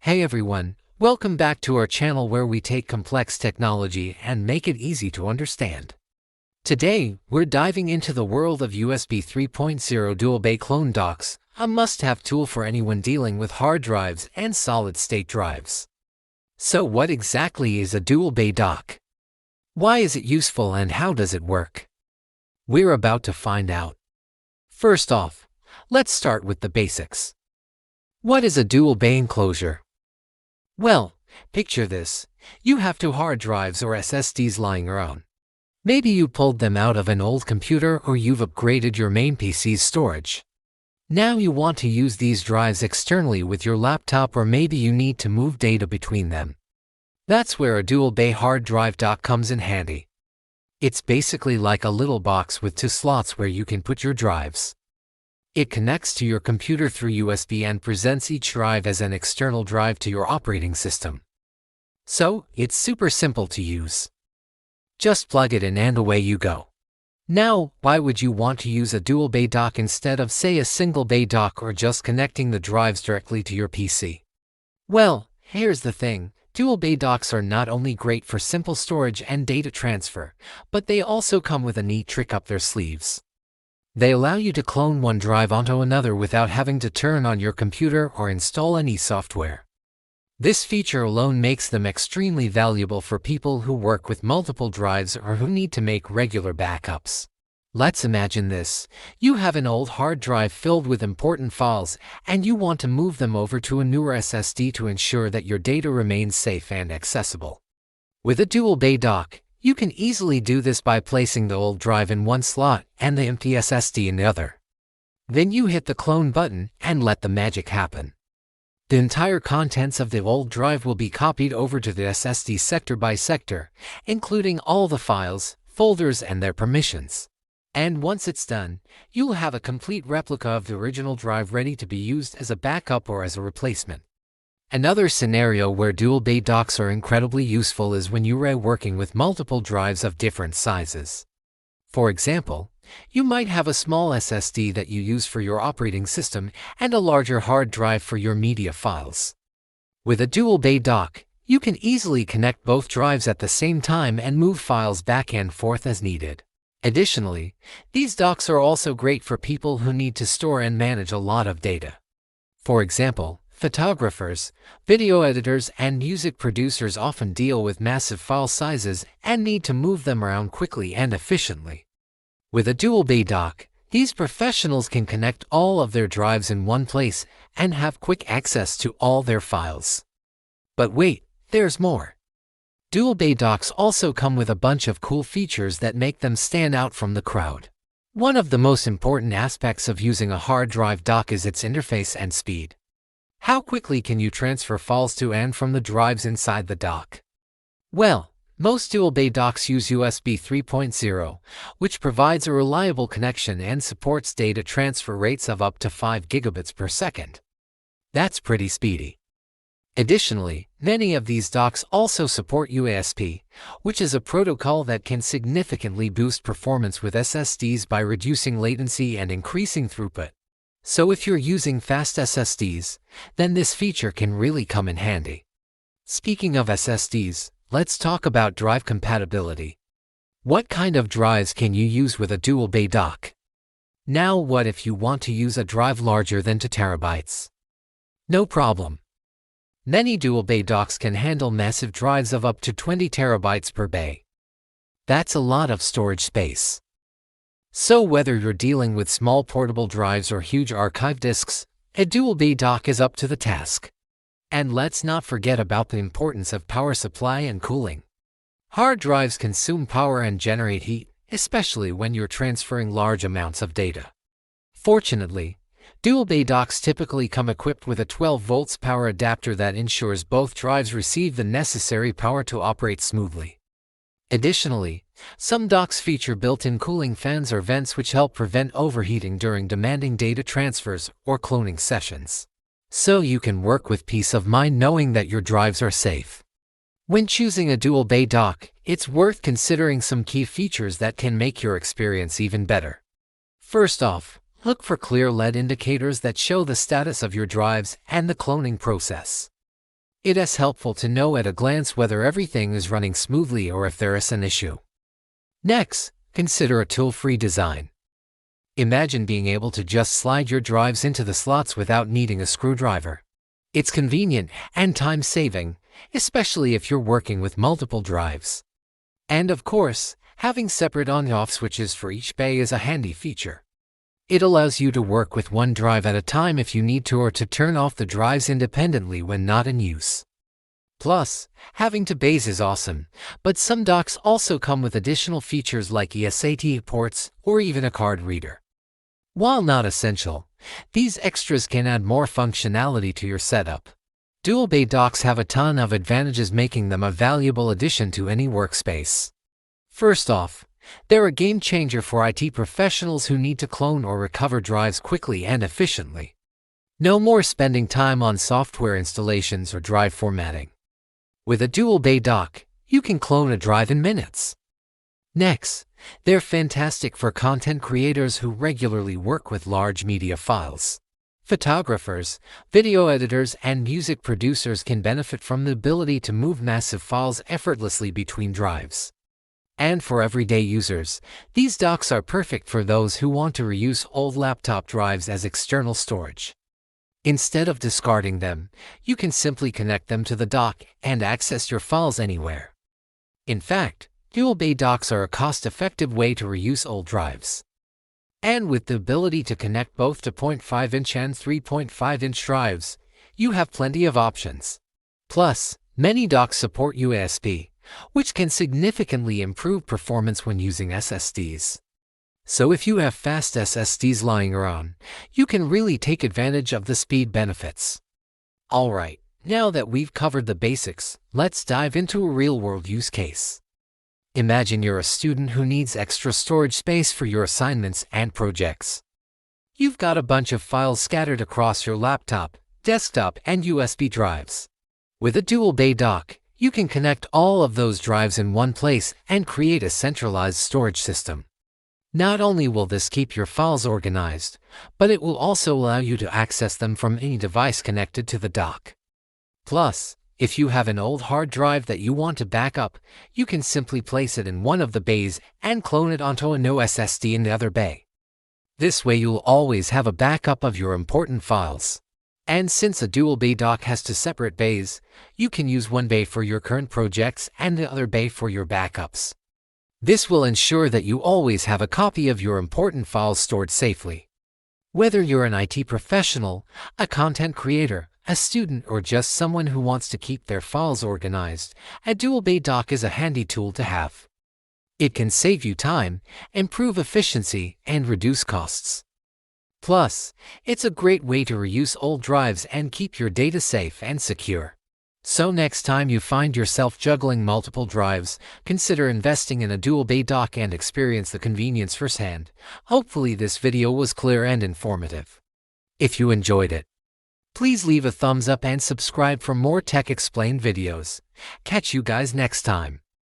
Hey everyone, welcome back to our channel where we take complex technology and make it easy to understand. Today, we're diving into the world of USB 3.0 Dual-Bay clone docks, a must-have tool for anyone dealing with hard drives and solid-state drives. So what exactly is a Dual-Bay dock? Why is it useful and how does it work? We're about to find out. First off, let's start with the basics. What is a Dual-Bay enclosure? Well, picture this. You have two hard drives or SSDs lying around. Maybe you pulled them out of an old computer or you've upgraded your main PC's storage. Now you want to use these drives externally with your laptop, or maybe you need to move data between them. That's where a Dual-Bay hard drive dock comes in handy. It's basically like a little box with two slots where you can put your drives. It connects to your computer through USB and presents each drive as an external drive to your operating system. So, it's super simple to use. Just plug it in and away you go. Now, why would you want to use a Dual-Bay dock instead of, say, a single-bay dock or just connecting the drives directly to your PC? Well, here's the thing. Dual-Bay docks are not only great for simple storage and data transfer, but they also come with a neat trick up their sleeves. They allow you to clone one drive onto another without having to turn on your computer or install any software. This feature alone makes them extremely valuable for people who work with multiple drives or who need to make regular backups. Let's imagine this. You have an old hard drive filled with important files, and you want to move them over to a newer SSD to ensure that your data remains safe and accessible. With a Dual-Bay dock, you can easily do this by placing the old drive in one slot and the empty SSD in the other. Then you hit the clone button and let the magic happen. The entire contents of the old drive will be copied over to the SSD sector by sector, including all the files, folders, and their permissions. And once it's done, you'll have a complete replica of the original drive ready to be used as a backup or as a replacement. Another scenario where Dual-Bay docks are incredibly useful is when you're working with multiple drives of different sizes. For example, you might have a small SSD that you use for your operating system and a larger hard drive for your media files. With a Dual-Bay dock, you can easily connect both drives at the same time and move files back and forth as needed. Additionally, these docks are also great for people who need to store and manage a lot of data. For example, photographers, video editors, and music producers often deal with massive file sizes and need to move them around quickly and efficiently. With a Dual-Bay dock, these professionals can connect all of their drives in one place and have quick access to all their files. But wait, there's more. Dual-Bay docks also come with a bunch of cool features that make them stand out from the crowd. One of the most important aspects of using a hard drive dock is its interface and speed. How quickly can you transfer files to and from the drives inside the dock? Well, most Dual-Bay docks use USB 3.0, which provides a reliable connection and supports data transfer rates of up to 5 gigabits per second. That's pretty speedy. Additionally, many of these docks also support UASP, which is a protocol that can significantly boost performance with SSDs by reducing latency and increasing throughput. So if you're using fast SSDs, then this feature can really come in handy. Speaking of SSDs, let's talk about drive compatibility. What kind of drives can you use with a Dual-Bay dock? Now, what if you want to use a drive larger than 2 terabytes? No problem. Many Dual-Bay docks can handle massive drives of up to 20 terabytes per bay. That's a lot of storage space. So whether you're dealing with small portable drives or huge archive disks, a Dual-Bay dock is up to the task. And let's not forget about the importance of power supply and cooling. Hard drives consume power and generate heat, especially when you're transferring large amounts of data. Fortunately, Dual-Bay docks typically come equipped with a 12 volts power adapter that ensures both drives receive the necessary power to operate smoothly. Additionally, some docks feature built-in cooling fans or vents which help prevent overheating during demanding data transfers or cloning sessions. So you can work with peace of mind knowing that your drives are safe. When choosing a Dual-Bay dock, it's worth considering some key features that can make your experience even better. First off, look for clear LED indicators that show the status of your drives and the cloning process. It is helpful to know at a glance whether everything is running smoothly or if there is an issue. Next, consider a tool-free design. Imagine being able to just slide your drives into the slots without needing a screwdriver. It's convenient and time-saving, especially if you're working with multiple drives. And of course, having separate on-off switches for each bay is a handy feature. It allows you to work with one drive at a time if you need to, or to turn off the drives independently when not in use. Plus, having two bays is awesome, but some docks also come with additional features like eSATA ports or even a card reader. While not essential, these extras can add more functionality to your setup. Dual-Bay docks have a ton of advantages, making them a valuable addition to any workspace. First off, they're a game changer for IT professionals who need to clone or recover drives quickly and efficiently. No more spending time on software installations or drive formatting. With a Dual-Bay dock, you can clone a drive in minutes. Next, they're fantastic for content creators who regularly work with large media files. Photographers, video editors, and music producers can benefit from the ability to move massive files effortlessly between drives. And for everyday users, these docks are perfect for those who want to reuse old laptop drives as external storage. Instead of discarding them, you can simply connect them to the dock and access your files anywhere. In fact, Dual-Bay docks are a cost-effective way to reuse old drives. And with the ability to connect both to 0.5-inch and 3.5-inch drives, you have plenty of options. Plus, many docks support USB, which can significantly improve performance when using SSDs. So if you have fast SSDs lying around, you can really take advantage of the speed benefits. Alright, now that we've covered the basics, let's dive into a real-world use case. Imagine you're a student who needs extra storage space for your assignments and projects. You've got a bunch of files scattered across your laptop, desktop, and USB drives. With a Dual-Bay dock, you can connect all of those drives in one place and create a centralized storage system. Not only will this keep your files organized, but it will also allow you to access them from any device connected to the dock. Plus, if you have an old hard drive that you want to back up, you can simply place it in one of the bays and clone it onto a new SSD in the other bay. This way you'll always have a backup of your important files. And since a Dual-Bay dock has two separate bays, you can use one bay for your current projects and the other bay for your backups. This will ensure that you always have a copy of your important files stored safely. Whether you're an IT professional, a content creator, a student, or just someone who wants to keep their files organized, a Dual-Bay dock is a handy tool to have. It can save you time, improve efficiency, and reduce costs. Plus, it's a great way to reuse old drives and keep your data safe and secure. So next time you find yourself juggling multiple drives, consider investing in a Dual-Bay dock and experience the convenience firsthand. Hopefully this video was clear and informative. If you enjoyed it, please leave a thumbs up and subscribe for more Tech Explained videos. Catch you guys next time.